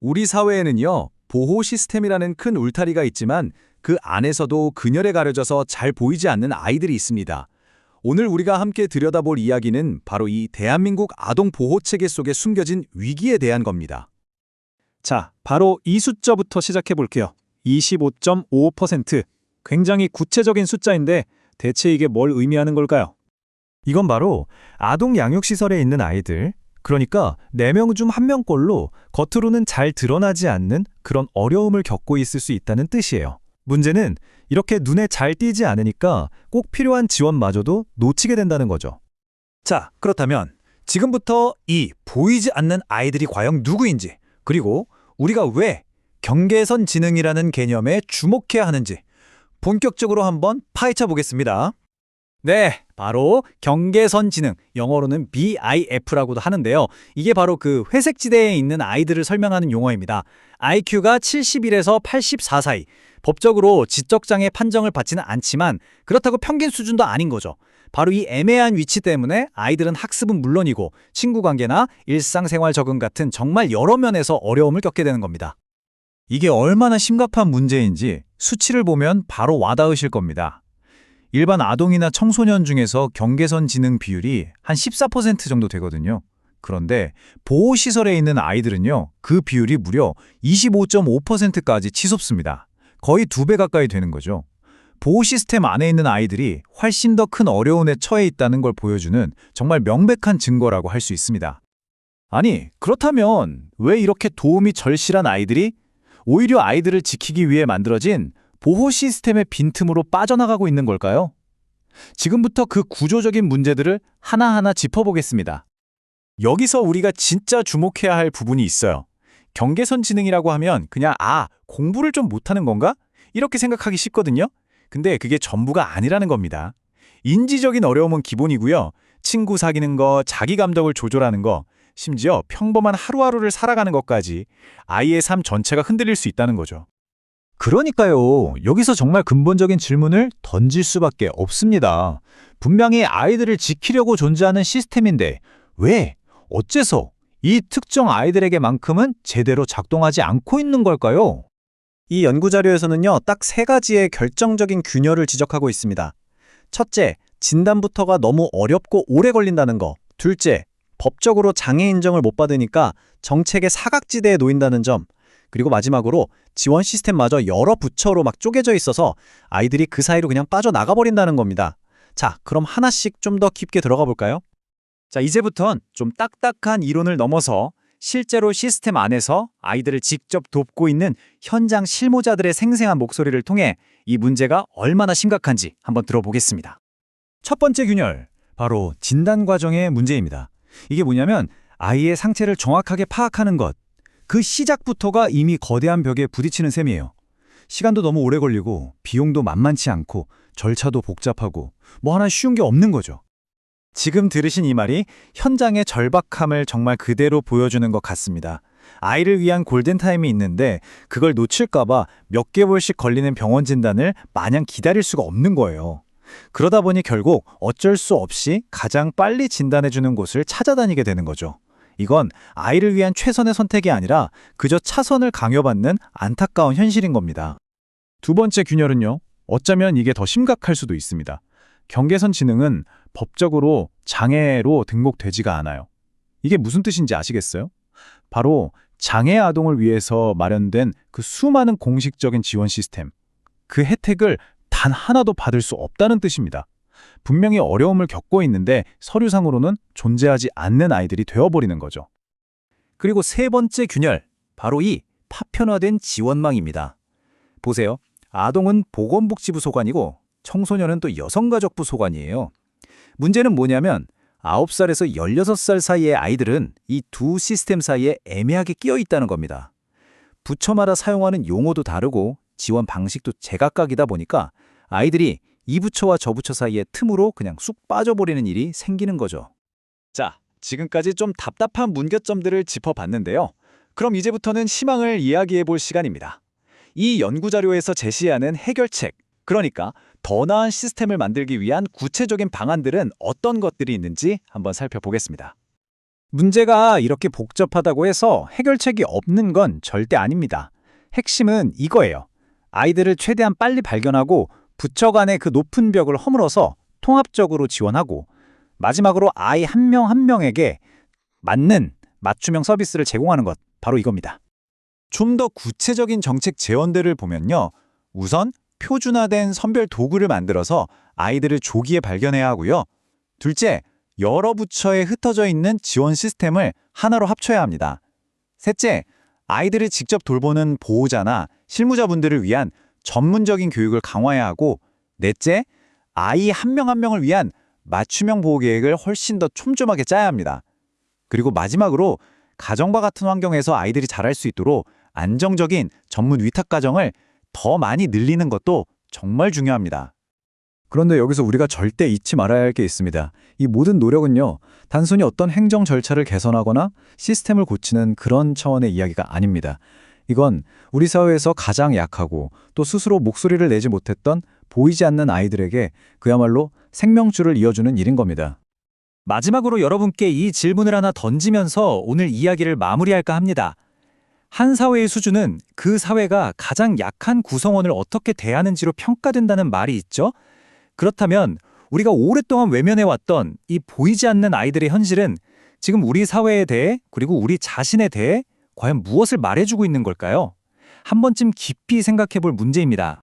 우리 사회에는요, 보호 시스템이라는 큰 울타리가 있지만 그 안에서도 그늘에 가려져서 잘 보이지 않는 아이들이 있습니다. 오늘 우리가 함께 들여다볼 이야기는 바로 이 대한민국 아동 보호 체계 속에 숨겨진 위기에 대한 겁니다. 자, 바로 이 숫자부터 시작해 볼게요. 25.5%. 굉장히 구체적인 숫자인데 대체 이게 뭘 의미하는 걸까요? 이건 바로 아동 양육시설에 있는 아이들, 그러니까 4명 중 1명꼴로 겉으로는 잘 드러나지 않는 그런 어려움을 겪고 있을 수 있다는 뜻이에요. 문제는 이렇게 눈에 잘 띄지 않으니까 꼭 필요한 지원마저도 놓치게 된다는 거죠. 자, 그렇다면 지금부터 이 보이지 않는 아이들이 과연 누구인지, 그리고 우리가 왜 경계선 지능이라는 개념에 주목해야 하는지 본격적으로 한번 파헤쳐 보겠습니다. 네, 바로 경계선 지능, 영어로는 BIF라고도 하는데요. 이게 바로 그 회색 지대에 있는 아이들을 설명하는 용어입니다. IQ가 71에서 84 사이, 법적으로 지적장애 판정을 받지는 않지만 그렇다고 평균 수준도 아닌 거죠. 바로 이 애매한 위치 때문에 아이들은 학습은 물론이고 친구 관계나 일상생활 적응 같은 정말 여러 면에서 어려움을 겪게 되는 겁니다. 이게 얼마나 심각한 문제인지 수치를 보면 바로 와닿으실 겁니다. 일반 아동이나 청소년 중에서 경계선 지능 비율이 한 14% 정도 되거든요. 그런데 보호시설에 있는 아이들은요, 그 비율이 무려 25.5%까지 치솟습니다. 거의 2배 가까이 되는 거죠. 보호 시스템 안에 있는 아이들이 훨씬 더 큰 어려움에 처해 있다는 걸 보여주는 정말 명백한 증거라고 할 수 있습니다. 아니, 그렇다면 왜 이렇게 도움이 절실한 아이들이 오히려 아이들을 지키기 위해 만들어진 보호 시스템의 빈틈으로 빠져나가고 있는 걸까요? 지금부터 그 구조적인 문제들을 하나하나 짚어보겠습니다. 여기서 우리가 진짜 주목해야 할 부분이 있어요. 경계선 지능이라고 하면 그냥 공부를 좀 못하는 건가? 이렇게 생각하기 쉽거든요. 근데 그게 전부가 아니라는 겁니다. 인지적인 어려움은 기본이고요. 친구 사귀는 거, 자기 감정을 조절하는 거, 심지어 평범한 하루하루를 살아가는 것까지 아이의 삶 전체가 흔들릴 수 있다는 거죠. 그러니까요. 여기서 정말 근본적인 질문을 던질 수밖에 없습니다. 분명히 아이들을 지키려고 존재하는 시스템인데 왜, 어째서 이 특정 아이들에게만큼은 제대로 작동하지 않고 있는 걸까요? 이 연구자료에서는요, 딱 3가지의 결정적인 균열을 지적하고 있습니다. 첫째, 진단부터가 너무 어렵고 오래 걸린다는 거. 둘째, 법적으로 장애 인정을 못 받으니까 정책의 사각지대에 놓인다는 점. 그리고 마지막으로 지원 시스템마저 여러 부처로 막 쪼개져 있어서 아이들이 그 사이로 그냥 빠져나가버린다는 겁니다. 자, 그럼 하나씩 좀 더 깊게 들어가 볼까요? 자, 이제부턴 좀 딱딱한 이론을 넘어서 실제로 시스템 안에서 아이들을 직접 돕고 있는 현장 실무자들의 생생한 목소리를 통해 이 문제가 얼마나 심각한지 한번 들어보겠습니다. 첫 번째 균열, 바로 진단 과정의 문제입니다. 이게 뭐냐면 아이의 상태를 정확하게 파악하는 것. 그 시작부터가 이미 거대한 벽에 부딪히는 셈이에요. 시간도 너무 오래 걸리고 비용도 만만치 않고 절차도 복잡하고 뭐 하나 쉬운 게 없는 거죠. 지금 들으신 이 말이 현장의 절박함을 정말 그대로 보여주는 것 같습니다. 아이를 위한 골든타임이 있는데 그걸 놓칠까 봐 몇 개월씩 걸리는 병원 진단을 마냥 기다릴 수가 없는 거예요. 그러다 보니 결국 어쩔 수 없이 가장 빨리 진단해주는 곳을 찾아다니게 되는 거죠. 이건 아이를 위한 최선의 선택이 아니라 그저 차선을 강요받는 안타까운 현실인 겁니다. 두 번째 균열은요, 어쩌면 이게 더 심각할 수도 있습니다. 경계선 지능은 법적으로 장애로 등록되지가 않아요. 이게 무슨 뜻인지 아시겠어요? 바로 장애 아동을 위해서 마련된 그 수많은 공식적인 지원 시스템, 그 혜택을 단 하나도 받을 수 없다는 뜻입니다. 분명히 어려움을 겪고 있는데 서류상으로는 존재하지 않는 아이들이 되어버리는 거죠. 그리고 세 번째 균열, 바로 이 파편화된 지원망입니다. 보세요. 아동은 보건복지부 소관이고 청소년은 또 여성가족부 소관이에요. 문제는 뭐냐면 9살에서 16살 사이의 아이들은 이 두 시스템 사이에 애매하게 끼어 있다는 겁니다. 부처마다 사용하는 용어도 다르고 지원 방식도 제각각이다 보니까 아이들이 이 부처와 저 부처 사이의 틈으로 그냥 쑥 빠져버리는 일이 생기는 거죠. 자, 지금까지 좀 답답한 문제점들을 짚어봤는데요. 그럼 이제부터는 희망을 이야기해 볼 시간입니다. 이 연구자료에서 제시하는 해결책, 그러니까 더 나은 시스템을 만들기 위한 구체적인 방안들은 어떤 것들이 있는지 한번 살펴보겠습니다. 문제가 이렇게 복잡하다고 해서 해결책이 없는 건 절대 아닙니다. 핵심은 이거예요. 아이들을 최대한 빨리 발견하고 부처 간의 그 높은 벽을 허물어서 통합적으로 지원하고 마지막으로 아이 한 명 한 명에게 맞는 맞춤형 서비스를 제공하는 것, 바로 이겁니다. 좀 더 구체적인 정책 제언들을 보면요. 우선 표준화된 선별 도구를 만들어서 아이들을 조기에 발견해야 하고요. 둘째, 여러 부처에 흩어져 있는 지원 시스템을 하나로 합쳐야 합니다. 셋째, 아이들을 직접 돌보는 보호자나 실무자분들을 위한 전문적인 교육을 강화해야 하고, 넷째, 아이 한 명 한 명을 위한 맞춤형 보호 계획을 훨씬 더 촘촘하게 짜야 합니다. 그리고 마지막으로 가정과 같은 환경에서 아이들이 자랄 수 있도록 안정적인 전문 위탁 과정을 더 많이 늘리는 것도 정말 중요합니다. 그런데 여기서 우리가 절대 잊지 말아야 할 게 있습니다. 이 모든 노력은요, 단순히 어떤 행정 절차를 개선하거나 시스템을 고치는 그런 차원의 이야기가 아닙니다. 이건 우리 사회에서 가장 약하고 또 스스로 목소리를 내지 못했던 보이지 않는 아이들에게 그야말로 생명줄을 이어주는 일인 겁니다. 마지막으로 여러분께 이 질문을 하나 던지면서 오늘 이야기를 마무리할까 합니다. 한 사회의 수준은 그 사회가 가장 약한 구성원을 어떻게 대하는지로 평가된다는 말이 있죠? 그렇다면 우리가 오랫동안 외면해왔던 이 보이지 않는 아이들의 현실은 지금 우리 사회에 대해 그리고 우리 자신에 대해 과연 무엇을 말해주고 있는 걸까요? 한 번쯤 깊이 생각해 볼 문제입니다.